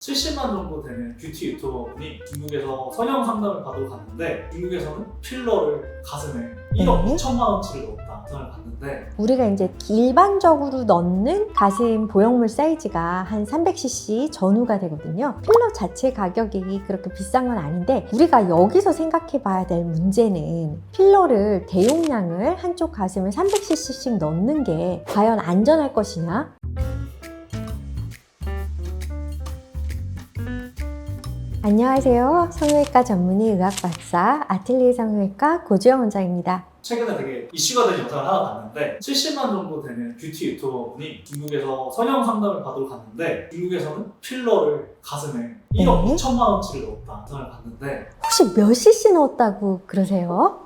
70만 정도 되는 뷰티 유튜버분이 중국에서 성형 상담을 받으러 갔는데 중국에서는 필러를 가슴에 1억 2천만 원치를 넣었다 상을 받는데 우리가 이제 일반적으로 넣는 가슴 보형물 사이즈가 한 300cc 전후가 되거든요. 필러 자체 가격이 그렇게 비싼 건 아닌데 우리가 여기서 생각해 봐야 될 문제는 필러를 대용량을 한쪽 가슴에 300cc씩 넣는 게 과연 안전할 것이냐? 안녕하세요. 성형외과 전문의 의학박사 아틀리에 성형외과 고주영 원장입니다. 최근에 되게 이슈가 된 영상을 하나 봤는데 70만 정도 되는 뷰티 유튜버분이 중국에서 성형 상담을 받으러 갔는데 중국에서는 필러를 가슴에 1억 2천만 원치를 넣었다 상을 받는데 혹시 몇 cc 넣었다고 그러세요?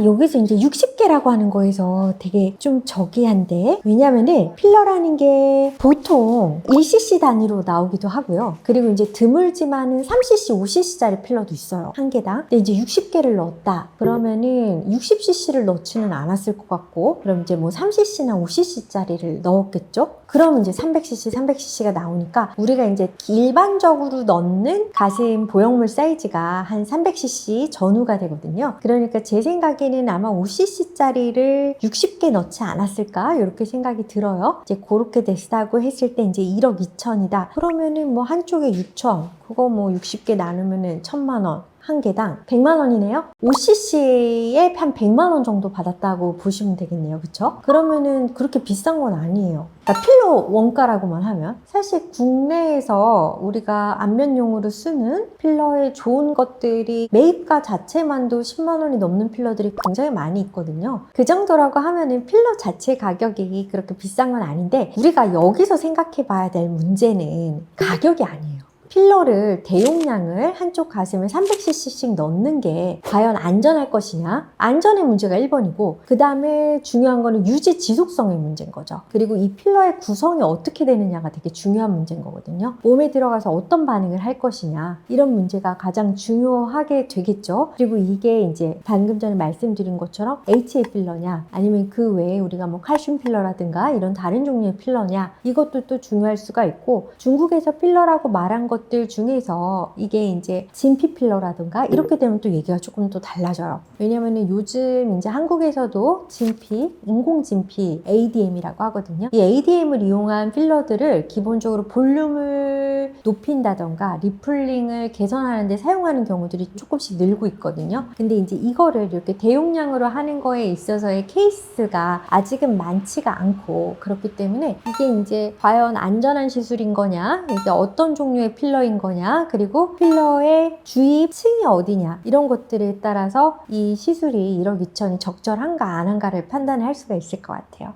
여기서 이제 60개라고 하는 거에서 되게 좀 저기한데, 왜냐면은 필러라는 게 보통 1cc 단위로 나오기도 하고요. 그리고 이제 드물지만은 3cc, 5cc짜리 필러도 있어요. 한 개당. 근데 이제 60개를 넣었다. 그러면은 60cc를 넣지는 않았을 것 같고, 그럼 이제 뭐 3cc나 5cc짜리를 넣었겠죠? 그러면 이제 300cc, 300cc가 나오니까 우리가 이제 일반적으로 넣는 가슴 보형물 사이즈가 한 300cc 전후가 되거든요. 그러니까 제 생각에는 아마 5cc짜리를 60개 넣지 않았을까? 이렇게 생각이 들어요. 이제 그렇게 됐다고 했을 때 이제 1억 2천이다. 그러면은 뭐 한쪽에 6천, 그거 뭐 60개 나누면은 1,000만 원. 한 개당 100만 원이네요. 5cc에 한 100만 원 정도 받았다고 보시면 되겠네요. 그쵸? 그러면은 그렇게 비싼 건 아니에요. 그러니까 필러 원가라고만 하면 사실 국내에서 우리가 안면용으로 쓰는 필러의 좋은 것들이 매입가 자체만도 10만 원이 넘는 필러들이 굉장히 많이 있거든요. 그 정도라고 하면은 필러 자체 가격이 그렇게 비싼 건 아닌데 우리가 여기서 생각해 봐야 될 문제는 가격이 아니에요. 필러를 대용량을 한쪽 가슴에 300cc씩 넣는 게 과연 안전할 것이냐? 안전의 문제가 1번이고 그 다음에 중요한 거는 유지 지속성의 문제인 거죠. 그리고 이 필러의 구성이 어떻게 되느냐가 되게 중요한 문제인 거거든요. 몸에 들어가서 어떤 반응을 할 것이냐 이런 문제가 가장 중요하게 되겠죠. 그리고 이게 이제 방금 전에 말씀드린 것처럼 HA 필러냐 아니면 그 외에 우리가 뭐 칼슘 필러라든가 이런 다른 종류의 필러냐 이것도 또 중요할 수가 있고 중국에서 필러라고 말한 것 들 중에서 이게 이제 진피 필러라든가 이렇게 되면 또 얘기가 조금 또 달라져요. 왜냐면은 요즘 이제 한국에서도 진피, 인공 진피 ADM이라고 하거든요. 이 ADM을 이용한 필러들을 기본적으로 볼륨을 높인다던가 리플링을 개선하는 데 사용하는 경우들이 조금씩 늘고 있거든요. 근데 이제 이거를 이렇게 대용량으로 하는 거에 있어서의 케이스가 아직은 많지가 않고 그렇기 때문에 이게 이제 과연 안전한 시술인 거냐, 이게 어떤 종류의 필러인 거냐, 그리고 필러의 주입 층이 어디냐 이런 것들에 따라서 이 시술이 1억 2천이 적절한가 안 한가를 판단할 수가 있을 것 같아요.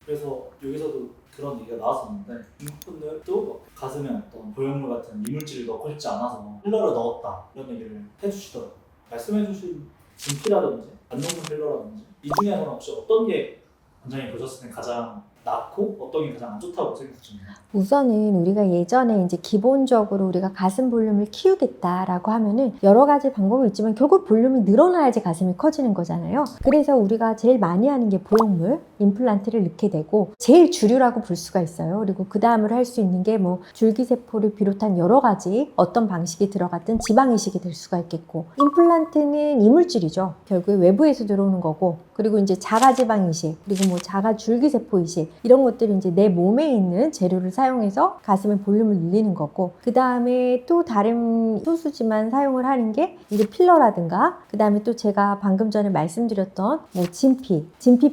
그래서 여기서도 그런 얘기가 나왔었는데 중국분들도 가슴에 어떤 보형물 같은 이물질을 넣고 싶지 않아서 필러를 넣었다 이런 얘기를 해주시더라고요. 말씀해주신 진피라든지 안동근 필러라든지 이 중에서는 혹시 어떤 게 원장님 보셨을 때 가장 낫고 어떤 게 가장 안 좋다고 생각하시나요? 우선은 우리가 예전에 이제 기본적으로 우리가 가슴 볼륨을 키우겠다라고 하면은 여러 가지 방법이 있지만 결국 볼륨이 늘어나야지 가슴이 커지는 거잖아요. 그래서 우리가 제일 많이 하는 게 보형물, 임플란트를 넣게 되고 제일 주류라고 볼 수가 있어요. 그리고 그 다음으로 할 수 있는 게 뭐 줄기세포를 비롯한 여러 가지 어떤 방식이 들어갔든 지방 이식이 될 수가 있겠고 임플란트는 이물질이죠. 결국에 외부에서 들어오는 거고 그리고 이제 자가지방 이식 그리고 뭐 자가 줄기세포 이식 이런 것들이 이제 내 몸에 있는 재료를 사용해서 가슴의 볼륨을 늘리는 거고 그 다음에 또 다른 소수지만 사용을 하는 게 이제 필러라든가 그 다음에 또 제가 방금 전에 말씀드렸던 뭐 진피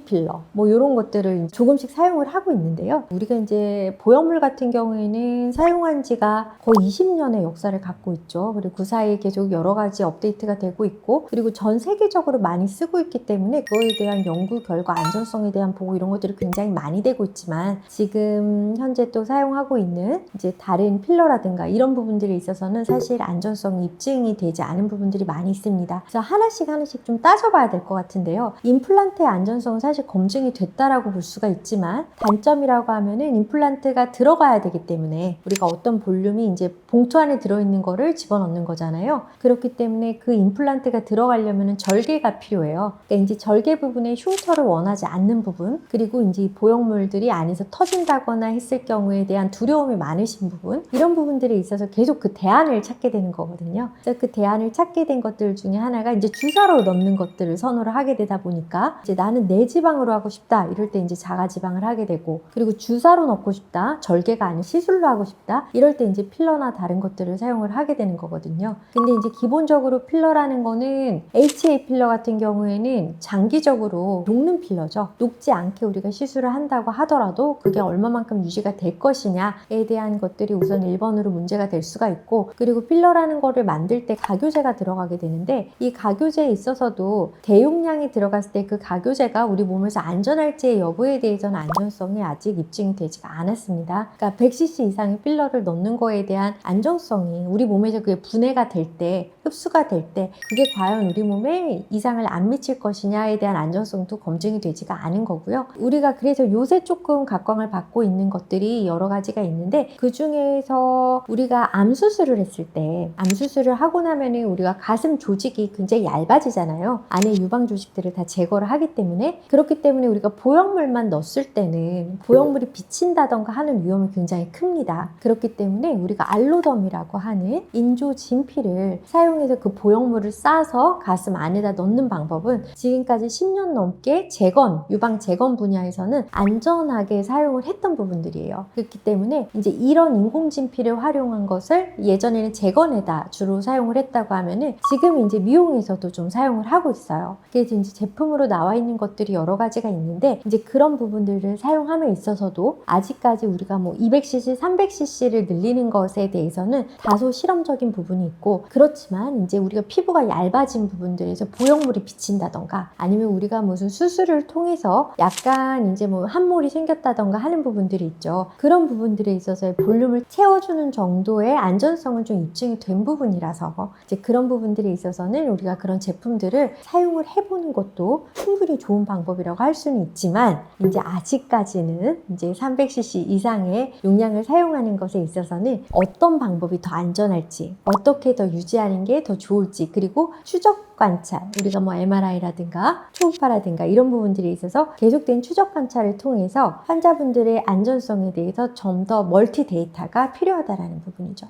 필러 뭐 이런 것들을 조금씩 사용을 하고 있는데요. 우리가 이제 보형물 같은 경우에는 사용한 지가 거의 20년의 역사를 갖고 있죠. 그리고 그 사이에 계속 여러 가지 업데이트가 되고 있고 그리고 전 세계적으로 많이 쓰고 있기 때문에 그거에 대한 연구 결과 안전성에 대한 보고 이런 것들이 굉장히 많이 되고 있지만 지금 현재 또 사용하고 있는 이제 다른 필러라든가 이런 부분들에 있어서는 사실 안전성이 입증이 되지 않은 부분들이 많이 있습니다. 그래서 하나씩 좀 따져봐야 될 것 같은데요. 임플란트의 안전성은 사실 검증이 됐다라고 볼 수가 있지만 단점이라고 하면은 임플란트가 들어가야 되기 때문에 우리가 어떤 볼륨이 이제 봉투 안에 들어있는 거를 집어넣는 거잖아요. 그렇기 때문에 그 임플란트가 들어가려면 절개가 필요해요. 그러니까 이제 절개 부분에 흉터를 원하지 않는 부분, 그리고 이제 보형물들이 안에서 터진다거나 했을 경우에 대한 두려움이 많으신 부분, 이런 부분들에 있어서 계속 그 대안을 찾게 되는 거거든요. 그래서 그 대안을 찾게 된 것들 중에 하나가 이제 주사로 넣는 것들을 선호를 하게 되다 보니까 이제 나는 내지방으로 하고 싶다 이럴 때 이제 자가지방을 하게 되고, 그리고 주사로 넣고 싶다, 절개가 아닌 시술로 하고 싶다 이럴 때 이제 필러나 다른 것들을 사용을 하게 되는 거거든요. 근데 이제 기본적으로 필러라는 거는 HA 필러 같은 경우에는 장기적으로 녹는 필러죠. 녹지 않게 우리가 시술을 한다고 하더라도 그게 얼마만큼 유지가 될 것이냐에 대한 것들이 우선 1번으로 문제가 될 수가 있고, 그리고 필러라는 거를 만들 때 가교제가 들어가게 되는데 이 가교제에 있어서도 대용량이 들어갔을 때 그 가교제가 우리 몸에서 안전할지의 여부에 대해서는 안전성이 아직 입증이 되지가 않았습니다. 그러니까 100cc 이상의 필러를 넣는 거에 대한 안정성이 우리 몸에서 그게 분해가 될 때, 흡수가 될 때 그게 과연 우리 몸에 이상을 안 미칠 것이냐에 대한 안전성도 검증이 되지가 않은 거고요. 우리가 그래서 요새 조금 각광을 받고 있는 것들이 여러 가지가 있는데, 그 중에서 우리가 암 수술을 했을 때, 암 수술을 하고 나면은 우리가 가슴 조직이 굉장히 얇아지잖아요. 안에 유방 조직들을 다 제거를 하기 때문에. 그렇기 때문에 우리가 보형물만 넣었을 때는 보형물이 비친다던가 하는 위험이 굉장히 큽니다. 그렇기 때문에 우리가 알로덤이라고 하는 인조 진피를 사용해서 그 보형물을 싸서 가슴 안에다 넣는 방법은 지금까지 10년 넘게 재건, 유방 재건 분야에서는 안전하게 사용을 했던 부분들이에요. 그렇기 때문에 이제 이런 인공진피를 활용한 것을 예전에는 재건에다 주로 사용을 했다고 하면은 지금 이제 미용에서도 좀 사용을 하고 있어요. 그래서 이제 제품으로 나와 있는 것들이 여러 가지가 있는데, 이제 그런 부분들을 사용함에 있어서도 아직까지 우리가 뭐 200cc, 300cc를 늘리는 것에 대해서는 다소 실험적인 부분이 있고, 그렇지만 이제 우리가 피부가 얇아진 부분들에서 보형물이 비친다던가 아니면 우리가 무슨 수술을 통해서 약간 이제 뭐 함몰이 생겼다던가 하는 부분들이 있죠. 그런 부분들에 있어서의 볼륨을 채워주는 정도의 안전성은 좀 입증이 된 부분이라서 이제 그런 부분들에 있어서는 우리가 그런 제품들을 사용을 해보는 것도 충분히 좋은 방법이라고 할 수는 있지만, 이제 아직까지는 이제 300cc 이상의 용량을 사용하는 것에 있어서는 어떤 방법이 더 안전할지, 어떻게 더 유지하는 게 더 좋을지, 그리고 추적 관찰, 우리가 뭐 MRI라든가 초음파라든가 이런 부분들에 있어서 계속된 추적 관찰을 통해서 환자분들의 안전성에 대해서 좀 더 멀티 데이터가 필요하다라는 부분이죠.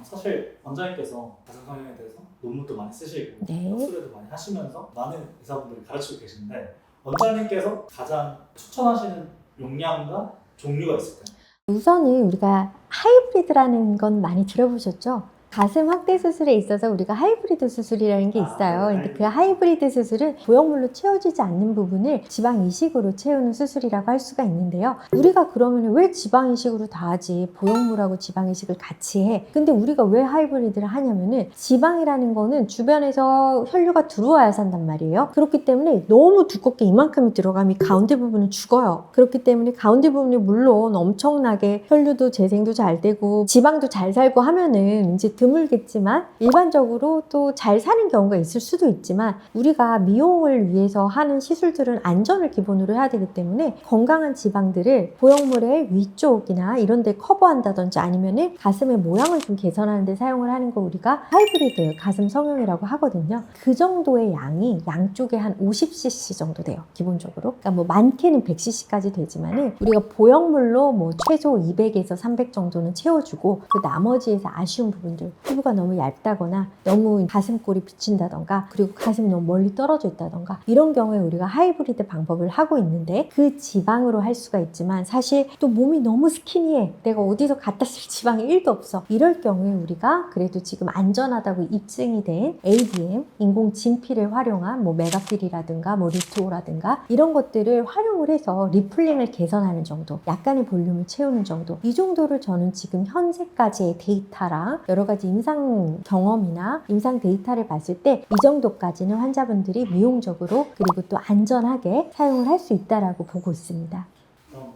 사실 원장님께서 가슴 성형에 대해서 논문도 많이 쓰시고 네. 학술에도 많이 하시면서 많은 의사분들이 가르치고 계신데, 원장님께서 가장 추천하시는 용량과 종류가 있을까요? 우선은 우리가 하이브리드라는 건 많이 들어보셨죠? 가슴 확대 수술에 있어서 우리가 하이브리드 수술이라는 게 있어요. 근데 그 하이브리드 수술은 보형물로 채워지지 않는 부분을 지방 이식으로 채우는 수술이라고 할 수가 있는데요. 우리가 그러면 왜 지방 이식으로 다 하지? 보형물하고 지방 이식을 같이 해. 근데 우리가 왜 하이브리드를 하냐면은 지방이라는 거는 주변에서 혈류가 들어와야 산단 말이에요. 그렇기 때문에 너무 두껍게 이만큼이 들어가면 가운데 부분은 죽어요. 그렇기 때문에 가운데 부분이 물론 엄청나게 혈류도 재생도 잘 되고 지방도 잘 살고 하면은 이제 드물겠지만 일반적으로 또 잘 사는 경우가 있을 수도 있지만, 우리가 미용을 위해서 하는 시술들은 안전을 기본으로 해야 되기 때문에 건강한 지방들을 보형물의 위쪽이나 이런 데 커버한다든지 아니면은 가슴의 모양을 좀 개선하는 데 사용을 하는 거 우리가 하이브리드 가슴 성형이라고 하거든요. 그 정도의 양이 양쪽에 한 50cc 정도 돼요, 기본적으로. 그러니까 뭐 많게는 100cc까지 되지만은 우리가 보형물로 뭐 최소 200에서 300 정도는 채워주고, 그 나머지에서 아쉬운 부분들, 피부가 너무 얇다거나 너무 가슴골이 비친다던가 그리고 가슴이 너무 멀리 떨어져 있다던가 이런 경우에 우리가 하이브리드 방법을 하고 있는데, 그 지방으로 할 수가 있지만 사실 또 몸이 너무 스키니해, 내가 어디서 갖다 쓸 지방이 1도 없어, 이럴 경우에 우리가 그래도 지금 안전하다고 입증이 된 ADM, 인공 진피를 활용한 뭐 메가필이라든가 뭐 리토라든가 이런 것들을 활용을 해서 리플링을 개선하는 정도, 약간의 볼륨을 채우는 정도, 이 정도를 저는 지금 현재까지의 데이터랑 여러 가지 가지 임상 경험이나 임상 데이터를 봤을 때 이 정도까지는 환자분들이 미용적으로 그리고 또 안전하게 사용을 할 수 있다라고 보고 있습니다.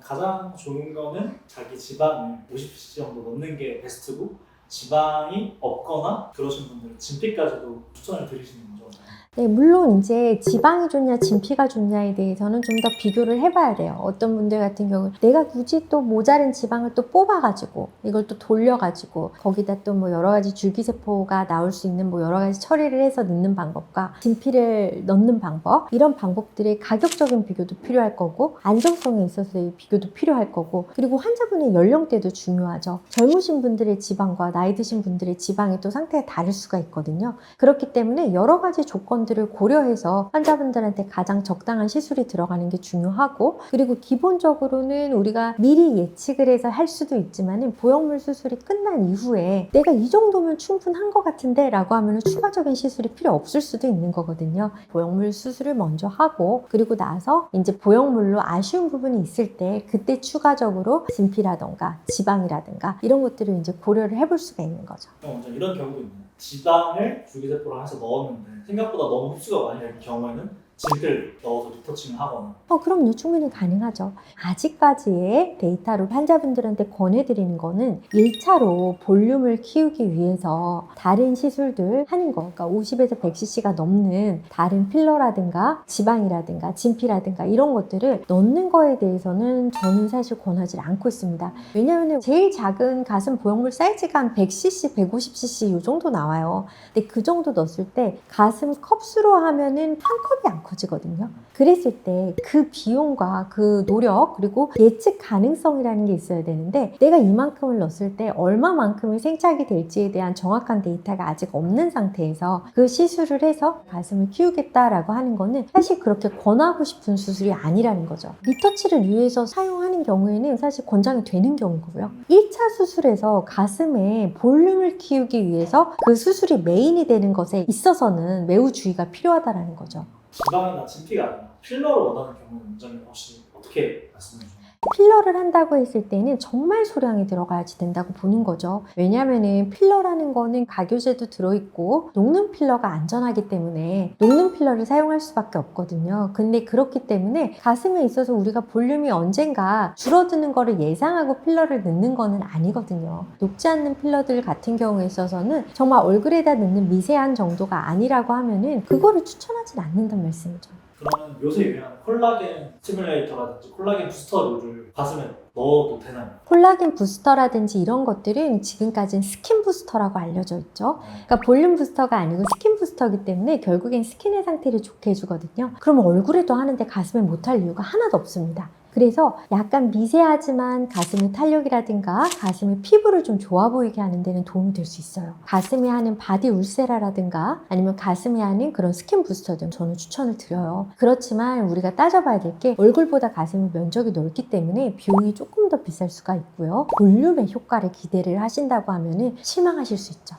가장 좋은 거는 자기 지방을 50cc 정도 넣는 게 베스트고, 지방이 없거나 그러신 분들은 진피까지도 추천을 드리시는 거죠. 네, 물론 이제 지방이 좋냐 진피가 좋냐에 대해서는 좀 더 비교를 해봐야 돼요. 어떤 분들 같은 경우는 내가 굳이 또 모자른 지방을 또 뽑아가지고 이걸 또 돌려가지고 거기다 또 뭐 여러 가지 줄기세포가 나올 수 있는 뭐 여러 가지 처리를 해서 넣는 방법과 진피를 넣는 방법, 이런 방법들의 가격적인 비교도 필요할 거고 안정성에 있어서의 비교도 필요할 거고, 그리고 환자분의 연령대도 중요하죠. 젊으신 분들의 지방과 나이 드신 분들의 지방이 또 상태가 다를 수가 있거든요. 그렇기 때문에 여러 가지 조건들을 고려해서 환자분들한테 가장 적당한 시술이 들어가는 게 중요하고, 그리고 기본적으로는 우리가 미리 예측을 해서 할 수도 있지만 보형물 수술이 끝난 이후에 내가 이 정도면 충분한 것 같은데 라고 하면 추가적인 시술이 필요 없을 수도 있는 거거든요. 보형물 수술을 먼저 하고 그리고 나서 이제 보형물로 아쉬운 부분이 있을 때 그때 추가적으로 진피라던가 지방이라든가 이런 것들을 이제 고려를 해볼 수가 있는 거죠. 먼저 이런 경우도 있네요. 지방을 줄기세포랑 해서 넣었는데 생각보다 너무 흡수가 많이 되는 경우에는 진피를 넣어서 리터칭을 하거나. 그럼요. 충분히 가능하죠. 아직까지의 데이터로 환자분들한테 권해드리는 거는 1차로 볼륨을 키우기 위해서 다른 시술들 하는 거, 그러니까 50에서 100cc가 넘는 다른 필러라든가 지방이라든가 진피라든가 이런 것들을 넣는 거에 대해서는 저는 사실 권하지 않고 있습니다. 왜냐하면 제일 작은 가슴 보형물 사이즈가 한 100cc, 150cc 이 정도 나와요. 근데 그 정도 넣었을 때 가슴 컵수로 하면은 한 컵이 안 커지거든요. 그랬을 때 그 비용과 그 노력 그리고 예측 가능성이라는 게 있어야 되는데, 내가 이만큼을 넣었을 때 얼마만큼의 생착이 될지에 대한 정확한 데이터가 아직 없는 상태에서 그 시술을 해서 가슴을 키우겠다라고 하는 거는 사실 그렇게 권하고 싶은 수술이 아니라는 거죠. 리터치를 위해서 사용하는 경우에는 사실 권장이 되는 경우고요. 1차 수술에서 가슴에 볼륨을 키우기 위해서 그 수술이 메인이 되는 것에 있어서는 매우 주의가 필요하다는 거죠. 지방이나 진피가 아니라 필러를 원하는 경우는 원장님 혹시 어떻게 말씀해 주세요? 필러를 한다고 했을 때는 정말 소량이 들어가야지 된다고 보는 거죠. 왜냐하면 필러라는 거는 가교제도 들어있고 녹는 필러가 안전하기 때문에 녹는 필러를 사용할 수밖에 없거든요. 근데 그렇기 때문에 가슴에 있어서 우리가 볼륨이 언젠가 줄어드는 거를 예상하고 필러를 넣는 거는 아니거든요. 녹지 않는 필러들 같은 경우에 있어서는 정말 얼굴에다 넣는 미세한 정도가 아니라고 하면은 그거를 추천하진 않는단 말씀이죠. 그러면 요새 유행하는 콜라겐 스티뮬레이터라든지 콜라겐 부스터류를 가슴에 넣어도 되나요? 콜라겐 부스터라든지 이런 것들은 지금까지는 스킨 부스터라고 알려져 있죠. 그러니까 볼륨 부스터가 아니고 스킨 부스터이기 때문에 결국엔 스킨의 상태를 좋게 해주거든요. 그러면 얼굴에도 하는데 가슴에 못할 이유가 하나도 없습니다. 그래서 약간 미세하지만 가슴의 탄력이라든가 가슴의 피부를 좀 좋아 보이게 하는 데는 도움이 될 수 있어요. 가슴에 하는 바디 울세라라든가 아니면 가슴에 하는 그런 스킨 부스터 등 저는 추천을 드려요. 그렇지만 우리가 따져봐야 될 게 얼굴보다 가슴의 면적이 넓기 때문에 비용이 조금 더 비쌀 수가 있고요. 볼륨의 효과를 기대를 하신다고 하면 실망하실 수 있죠.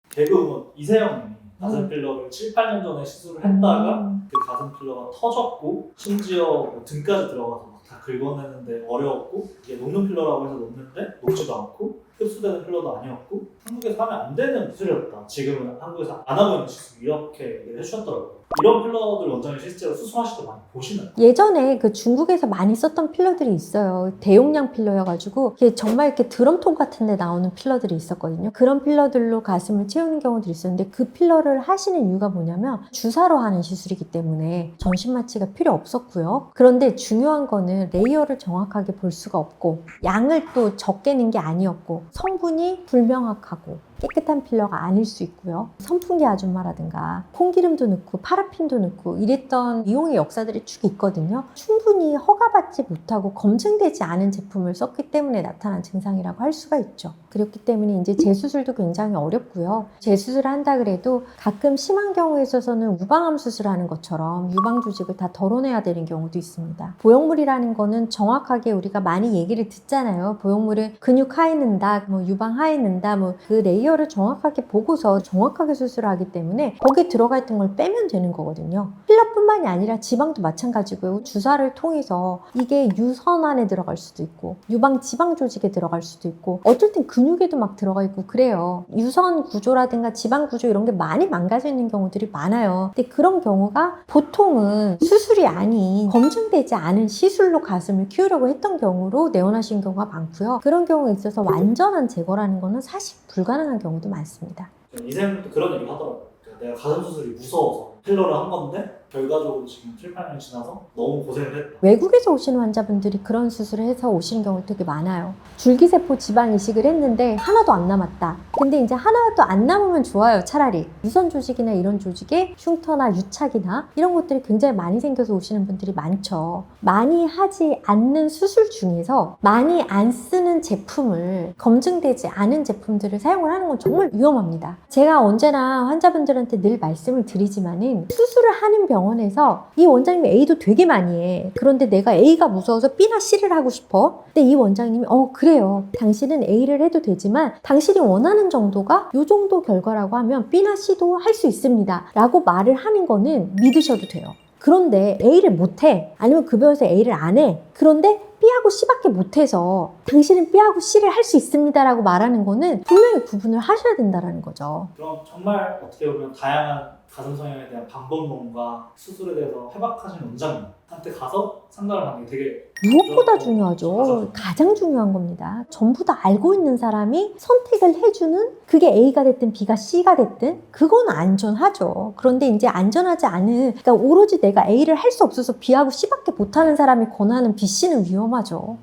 개그우먼 이세영님이 가슴 필러를 7, 8년 전에 시술을 했다가 그 가슴 필러가 터졌고 심지어 뭐 등까지 들어가서 막 다 긁어내는데 어려웠고, 이게 녹는 필러라고 해서 녹는데 녹지도 않고 흡수되는 필러도 아니었고 한국에서 하면 안 되는 수술이었다. 지금은 한국에서 안 하고 있는 수술, 이렇게 얘기를 해주셨더라고요. 이런 필러들 원장님 실제로 수술하실 때 많이 보시나요? 예전에 그 중국에서 많이 썼던 필러들이 있어요. 대용량 필러여가지고 이게 정말 이렇게 드럼통 같은 데 나오는 필러들이 있었거든요. 그런 필러들로 가슴을 채우는 경우도 있었는데 그 필러를 하시는 이유가 뭐냐면 주사로 하는 시술이기 때문에 전신 마취가 필요 없었고요. 그런데 중요한 거는 레이어를 정확하게 볼 수가 없고 양을 또 적게 넣은 게 아니었고 성분이 불명확하고 깨끗한 필러가 아닐 수 있고요. 선풍기 아줌마라든가 콩기름도 넣고 파라핀도 넣고 이랬던 미용의 역사들이 쭉 있거든요. 충분히 허가받지 못하고 검증되지 않은 제품을 썼기 때문에 나타난 증상이라고 할 수가 있죠. 그렇기 때문에 이제 재수술도 굉장히 어렵고요. 재수술을 한다 그래도 가끔 심한 경우에 있어서는 우방암 수술하는 것처럼 유방 조직을 다 덜어내야 되는 경우도 있습니다. 보형물이라는 거는 정확하게 우리가 많이 얘기를 듣잖아요. 보형물은 근육 하에 넣는다, 뭐 유방 하에 넣는다, 뭐 그 레이어 레이어를 정확하게 보고서 정확하게 수술을 하기 때문에 거기에 들어가 있던 걸 빼면 되는 거거든요. 필러뿐만이 아니라 지방도 마찬가지고요. 주사를 통해서 이게 유선 안에 들어갈 수도 있고 유방 지방 조직에 들어갈 수도 있고 어쩔 땐 근육에도 막 들어가 있고 그래요. 유선 구조라든가 지방 구조 이런 게 많이 망가져 있는 경우들이 많아요. 근데 그런 경우가 보통은 수술이 아닌 검증되지 않은 시술로 가슴을 키우려고 했던 경우로 내원하신 경우가 많고요. 그런 경우에 있어서 완전한 제거라는 거는 사실 불가능한 경우도 많습니다. 이생도 그런 얘기 하더라고요. 내가 가슴 수술이 무서워서 필러를 한 건데 결과적으로 지금 7, 8년 지나서 너무 고생을 했다. 외국에서 오시는 환자분들이 그런 수술을 해서 오시는 경우가 되게 많아요. 줄기세포 지방 이식을 했는데 하나도 안 남았다. 근데 이제 하나도 안 남으면 좋아요. 차라리 유선 조직이나 이런 조직에 흉터나 유착이나 이런 것들이 굉장히 많이 생겨서 오시는 분들이 많죠. 많이 하지 않는 수술 중에서 많이 안 쓰는 제품을 검증되지 않은 제품들을 사용을 하는 건 정말 위험합니다. 제가 언제나 환자분들한테 늘 말씀을 드리지만은 수술을 하는 병원에서 이 원장님이 A도 되게 많이 해. 그런데 내가 A가 무서워서 B나 C를 하고 싶어. 근데 이 원장님이 그래요. 당신은 A를 해도 되지만 당신이 원하는 정도가 이 정도 결과라고 하면 B나 C도 할 수 있습니다. 라고 말을 하는 거는 믿으셔도 돼요. 그런데 A를 못해. 아니면 그 병원에서 A를 안 해. 그런데 B하고 C밖에 못해서 당신은 B하고 C를 할 수 있습니다 라고 말하는 거는 분명히 구분을 하셔야 된다는 거죠. 그럼 정말 어떻게 보면 다양한 가슴 성형에 대한 방법론과 수술에 대해서 해박하신 원장님한테 가서 상담을 하는 게 되게 무엇보다 중요하죠. 가장 중요한 겁니다. 전부 다 알고 있는 사람이 선택을 해주는 그게 A가 됐든 B가 C가 됐든 그건 안전하죠. 그런데 이제 안전하지 않은 그러니까 오로지 내가 A를 할 수 없어서 B하고 C밖에 못하는 사람이 권하는 B, C는 위험하죠.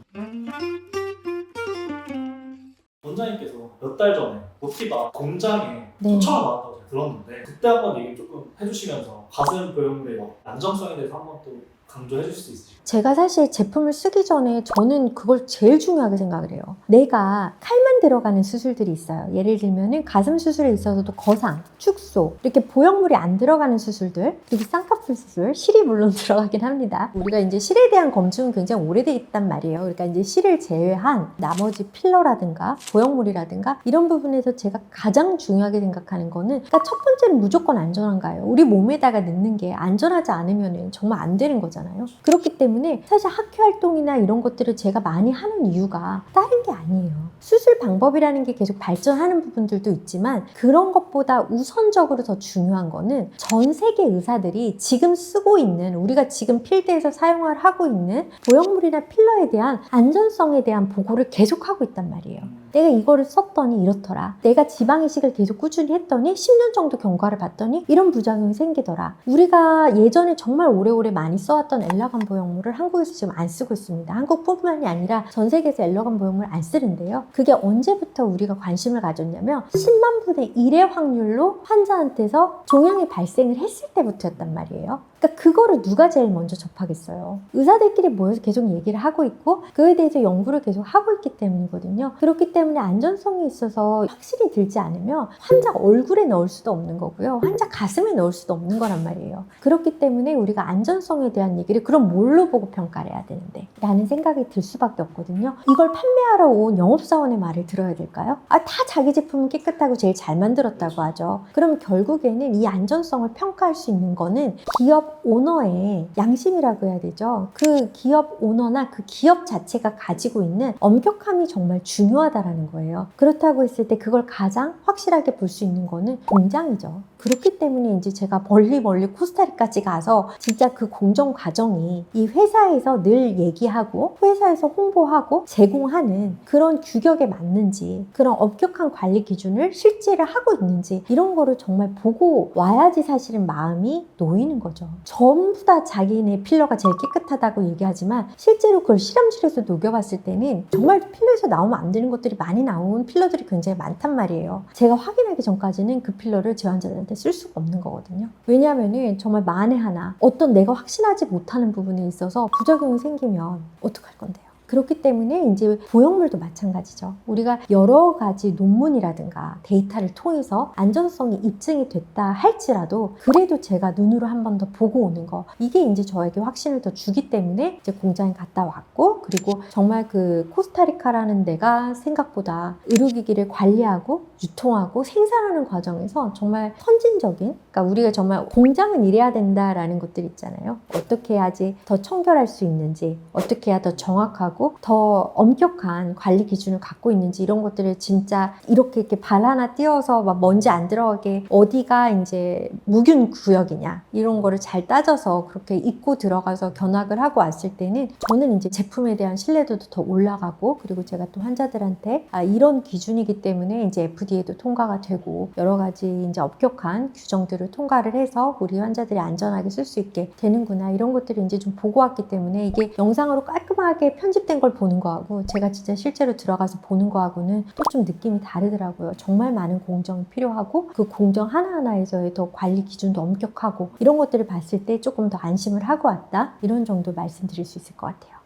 원장님께서 몇 달 전에 모티바 공장에 네. 초청을 받았다고 제가 들었는데 그때 한번 얘기 조금 해주시면서 가슴 보형물의 안정성에 대해서 한번 또 강조해 주실 수 있으실까요? 제가 사실 제품을 쓰기 전에 저는 그걸 제일 중요하게 생각을 해요. 내가 칼만 들어가는 수술들이 있어요. 예를 들면은 가슴 수술에 있어서도 거상, 축소, 이렇게 보형물이 안 들어가는 수술들, 그리고 쌍꺼풀 수술, 실이 물론 들어가긴 합니다. 우리가 이제 실에 대한 검증은 굉장히 오래돼 있단 말이에요. 그러니까 이제 실을 제외한 나머지 필러라든가 보형물이라든가 이런 부분에서 제가 가장 중요하게 생각하는 거는 그러니까 첫 번째는 무조건 안전한가요? 우리 몸에다가 넣는 게 안전하지 않으면 정말 안 되는 거잖아요. 그렇기 때문에 사실 학회 활동이나 이런 것들을 제가 많이 하는 이유가 다른 게 아니에요. 수술 방법이라는 게 계속 발전하는 부분들도 있지만 그런 것보다 우선적으로 더 중요한 거는 전 세계 의사들이 지금 쓰고 있는 우리가 지금 필드에서 사용을 하고 있는 보형물이나 필러에 대한 안전성에 대한 보고를 계속하고 있단 말이에요. 내가 이거를 썼더니 이렇더라. 내가 지방 이식을 계속 꾸준히 했더니 10년 정도 경과를 봤더니 이런 부작용이 생기더라. 우리가 예전에 정말 오래오래 많이 써왔던 엘라간 보형물을 한국에서 지금 안 쓰고 있습니다. 한국뿐만이 아니라 전 세계에서 엘라간 보형물 안 쓰는데요. 그게 언제부터 우리가 관심을 가졌냐면 10만 분의 1의 확률로 환자한테서 종양이 발생을 했을 때부터였단 말이에요. 그러니까 그거를 누가 제일 먼저 접하겠어요. 의사들끼리 모여서 계속 얘기를 하고 있고 그에 대해서 연구를 계속 하고 있기 때문이거든요. 그렇기 때문에 안전성에 있어서 확실히 들지 않으면 환자 얼굴에 넣을 수도 없는 거고요. 환자 가슴에 넣을 수도 없는 거란 말이에요. 그렇기 때문에 우리가 안전성에 대한 얘기를 그럼 뭘로 보고 평가를 해야 되는데 라는 생각이 들 수밖에 없거든요. 이걸 판매하러 온 영업사원의 말을 들어야 될까요? 다 자기 제품은 깨끗하고 제일 잘 만들었다고 하죠. 그럼 결국에는 이 안전성을 평가할 수 있는 거는 기업 오너의 양심이라고 해야 되죠. 그 기업 오너나 그 기업 자체가 가지고 있는 엄격함이 정말 중요하다라는 거예요. 그렇다고 했을 때 그걸 가장 확실하게 볼 수 있는 거는 공장이죠. 그렇기 때문에 이제 제가 멀리 코스타리카까지 가서 진짜 그 공정 과정이 이 회사에서 늘 얘기하고 회사에서 홍보하고 제공하는 그런 규격에 맞는지 그런 엄격한 관리 기준을 실제로 하고 있는지 이런 거를 정말 보고 와야지 사실은 마음이 놓이는 거죠. 전부 다 자기네 필러가 제일 깨끗하다고 얘기하지만 실제로 그걸 실험실에서 녹여봤을 때는 정말 필러에서 나오면 안 되는 것들이 많이 나온 필러들이 굉장히 많단 말이에요. 제가 확인하기 전까지는 그 필러를 제 환자들한테 쓸 수가 없는 거거든요. 왜냐하면 정말 만에 하나 어떤 내가 확신하지 못하는 부분에 있어서 부작용이 생기면 어떡할 건데요? 그렇기 때문에 이제 보형물도 마찬가지죠. 우리가 여러 가지 논문이라든가 데이터를 통해서 안전성이 입증이 됐다 할지라도 그래도 제가 눈으로 한 번 더 보고 오는 거, 이게 이제 저에게 확신을 더 주기 때문에 이제 공장에 갔다 왔고, 그리고 정말 그 코스타리카라는 데가 생각보다 의료기기를 관리하고 유통하고 생산하는 과정에서 정말 선진적인, 그러니까 우리가 정말 공장은 이래야 된다라는 것들 있잖아요. 어떻게 해야지 더 청결할 수 있는지, 어떻게 해야 더 정확하고 더 엄격한 관리 기준을 갖고 있는지, 이런 것들을 진짜 이렇게 발 하나 띄워서 막 먼지 안 들어가게 어디가 이제 무균 구역이냐, 이런 거를 잘 따져서 그렇게 입고 들어가서 견학을 하고 왔을 때는 저는 이제 제품에 대한 신뢰도도 더 올라가고, 그리고 제가 또 환자들한테 이런 기준이기 때문에 이제 FDA도 통과가 되고 여러 가지 이제 엄격한 규정들을 통과를 해서 우리 환자들이 안전하게 쓸 수 있게 되는구나, 이런 것들을 이제 좀 보고 왔기 때문에 이게 영상으로 깔끔하게 편집된 걸 보는 거하고 제가 진짜 실제로 들어가서 보는 거하고는 또 좀 느낌이 다르더라고요. 정말 많은 공정이 필요하고 그 공정 하나하나에서의 더 관리 기준도 엄격하고, 이런 것들을 봤을 때 조금 더 안심을 하고 왔다, 이런 정도 말씀드릴 수 있을 것 같아요.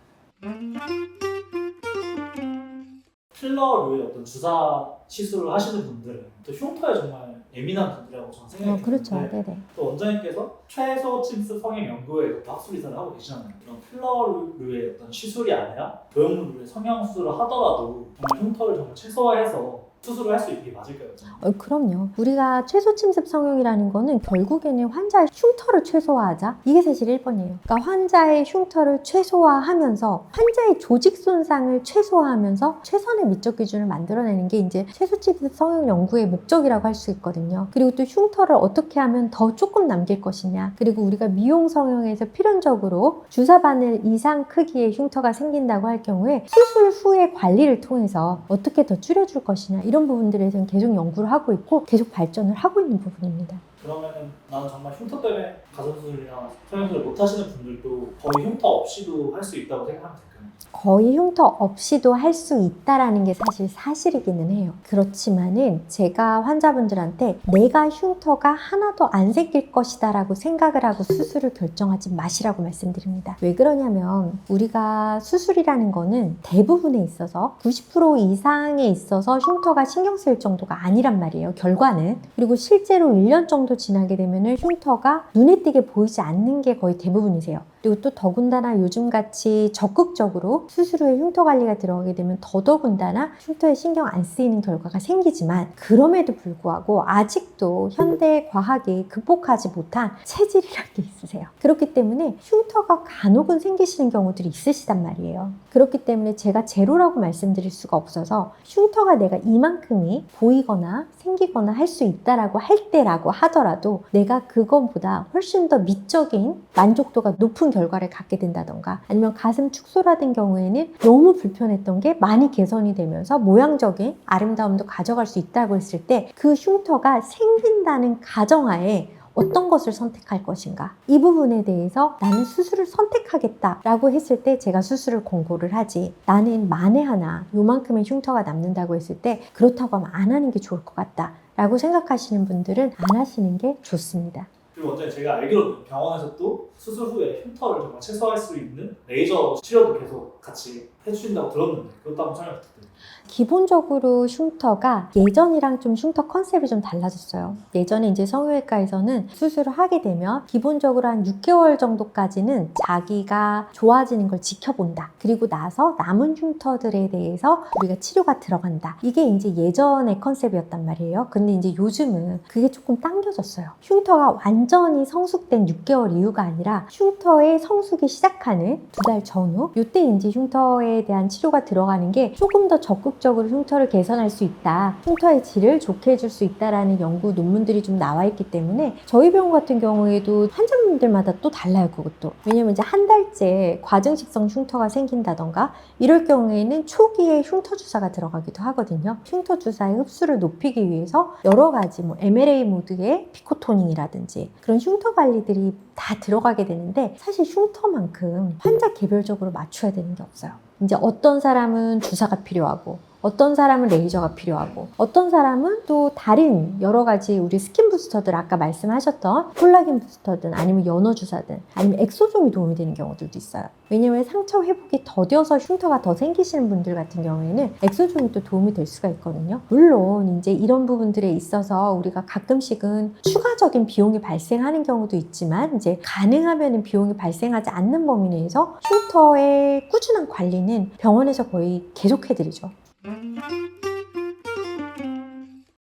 필러류의 어떤 주사 시술을 하시는 분들은 또 흉터에 정말 예민한 분들이라고 저는 생각이 그렇죠. 드는데, 네네. 또 원장님께서 최소 침습 성형 연구에 또 학술 이사를 하고 계시잖아요. 이런 필러류의 어떤 시술이 아니라 보형물류의 성형 수술을 하더라도 정말 흉터를 정말 최소화해서 수술을 할 수 있게 맞을까요? 그럼요. 우리가 최소 침습 성형이라는 거는 결국에는 환자의 흉터를 최소화하자, 이게 사실 1번이에요. 그러니까 환자의 흉터를 최소화하면서 환자의 조직 손상을 최소화하면서 최선의 미적 기준을 만들어내는 게 이제 최소 침습 성형 연구의 목적이라고 할 수 있거든요. 그리고 또 흉터를 어떻게 하면 더 조금 남길 것이냐, 그리고 우리가 미용 성형에서 필연적으로 주사 바늘 이상 크기의 흉터가 생긴다고 할 경우에 수술 후의 관리를 통해서 어떻게 더 줄여줄 것이냐, 이런 부분들에 대해서는 계속 연구를 하고 있고 계속 발전을 하고 있는 부분입니다. 그러면은 나는 정말 흉터 때문에 가슴 수술이나 성형 수술 못 하시는 분들도 거의 흉터 없이도 할 수 있다고 생각하면 될까요? 거의 흉터 없이도 할 수 있다라는 게 사실 사실이기는 해요. 그렇지만은 제가 환자분들한테 내가 흉터가 하나도 안 생길 것이다 라고 생각을 하고 수술을 결정하지 마시라고 말씀드립니다. 왜 그러냐면 우리가 수술이라는 거는 대부분에 있어서 90% 이상에 있어서 흉터가 신경 쓰일 정도가 아니란 말이에요, 결과는. 그리고 실제로 1년 정도 지나게 되면은 흉터가 눈에 띄게 보이지 않는 게 거의 대부분이세요. 그리고 또 더군다나 요즘같이 적극적으로 수술 후에 흉터 관리가 들어가게 되면 더더군다나 흉터에 신경 안 쓰이는 결과가 생기지만, 그럼에도 불구하고 아직도 현대 과학이 극복하지 못한 체질이라는 게 있으세요. 그렇기 때문에 흉터가 간혹은 생기시는 경우들이 있으시단 말이에요. 그렇기 때문에 제가 제로라고 말씀드릴 수가 없어서 흉터가 내가 이만큼이 보이거나 생기거나 할 수 있다라고 할 때라고 하더라도 내가 그것보다 훨씬 더 미적인 만족도가 높은 결과를 갖게 된다던가, 아니면 가슴 축소라든 경우에는 너무 불편했던 게 많이 개선이 되면서 모양적인 아름다움도 가져갈 수 있다고 했을 때 그 흉터가 생긴다는 가정하에 어떤 것을 선택할 것인가, 이 부분에 대해서 나는 수술을 선택하겠다라고 했을 때 제가 수술을 권고를 하지, 나는 만에 하나 요만큼의 흉터가 남는다고 했을 때 그렇다고 하면 안 하는 게 좋을 것 같다 라고 생각하시는 분들은 안 하시는 게 좋습니다. 그리고 원장님, 제가 알기로는 병원에서 또 수술 후에 흉터를 정말 최소화할 수 있는 레이저 치료도 계속 같이 해주신다고 들었는데 그것도 한번 설명 부탁드립니다. 기본적으로 흉터가 예전이랑 좀 흉터 컨셉이 좀 달라졌어요. 예전에 이제 성형외과에서는 수술을 하게 되면 기본적으로 한 6개월 정도까지는 자기가 좋아지는 걸 지켜본다. 그리고 나서 남은 흉터들에 대해서 우리가 치료가 들어간다. 이게 이제 예전의 컨셉이었단 말이에요. 근데 이제 요즘은 그게 조금 당겨졌어요. 흉터가 완전히 성숙된 6개월 이후가 아니라 흉터의 성숙이 시작하는 2달 전후, 이때 이제 흉터에 대한 치료가 들어가는 게 조금 더 적극적으로 흉터를 개선할 수 있다, 흉터의 질을 좋게 해줄 수 있다라는 연구 논문들이 좀 나와 있기 때문에 저희 병원 같은 경우에도 환자분들마다 또 달라요, 그것도. 왜냐면 이제 한 달째 과증식성 흉터가 생긴다던가 이럴 경우에는 초기에 흉터 주사가 들어가기도 하거든요. 흉터 주사의 흡수를 높이기 위해서 여러 가지 MLA 모드의 피코토닝이라든지 그런 흉터 관리들이 다 들어가게 되는데, 사실 흉터만큼 환자 개별적으로 맞춰야 되는 게 없어요. 이제 어떤 사람은 주사가 필요하고 어떤 사람은 레이저가 필요하고 어떤 사람은 또 다른 여러 가지 우리 스킨 부스터들 아까 말씀하셨던 콜라겐 부스터든 아니면 연어 주사든 아니면 엑소좀이 도움이 되는 경우들도 있어요. 왜냐면 상처 회복이 더뎌서 흉터가 더 생기시는 분들 같은 경우에는 엑소좀이 또 도움이 될 수가 있거든요. 물론 이제 이런 부분들에 있어서 우리가 가끔씩은 추가적인 비용이 발생하는 경우도 있지만 이제 가능하면 비용이 발생하지 않는 범위 내에서 흉터의 꾸준한 관리는 병원에서 거의 계속해드리죠.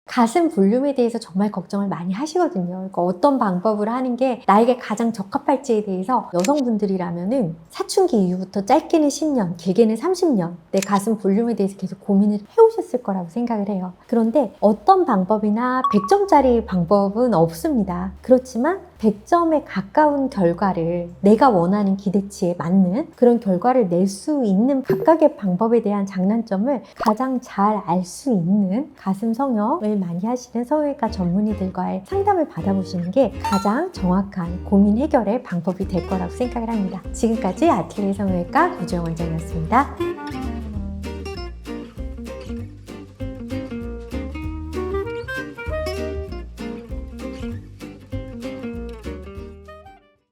가슴 볼륨에 대해서 정말 걱정을 많이 하시거든요. 그러니까 어떤 방법을 하는 게 나에게 가장 적합할지에 대해서 여성분들이라면은 사춘기 이후부터 짧게는 10년, 길게는 30년 내 가슴 볼륨에 대해서 계속 고민을 해오셨을 거라고 생각을 해요. 그런데 어떤 방법이나 100점짜리 방법은 없습니다. 그렇지만 100점에 가까운 결과를 내가 원하는 기대치에 맞는 그런 결과를 낼 수 있는 각각의 방법에 대한 장단점을 가장 잘 알 수 있는 가슴 성형을 많이 하시는 성형외과 전문의들과의 상담을 받아보시는 게 가장 정확한 고민 해결의 방법이 될 거라고 생각을 합니다. 지금까지 아틀리에 성형외과 고주영 원장이었습니다.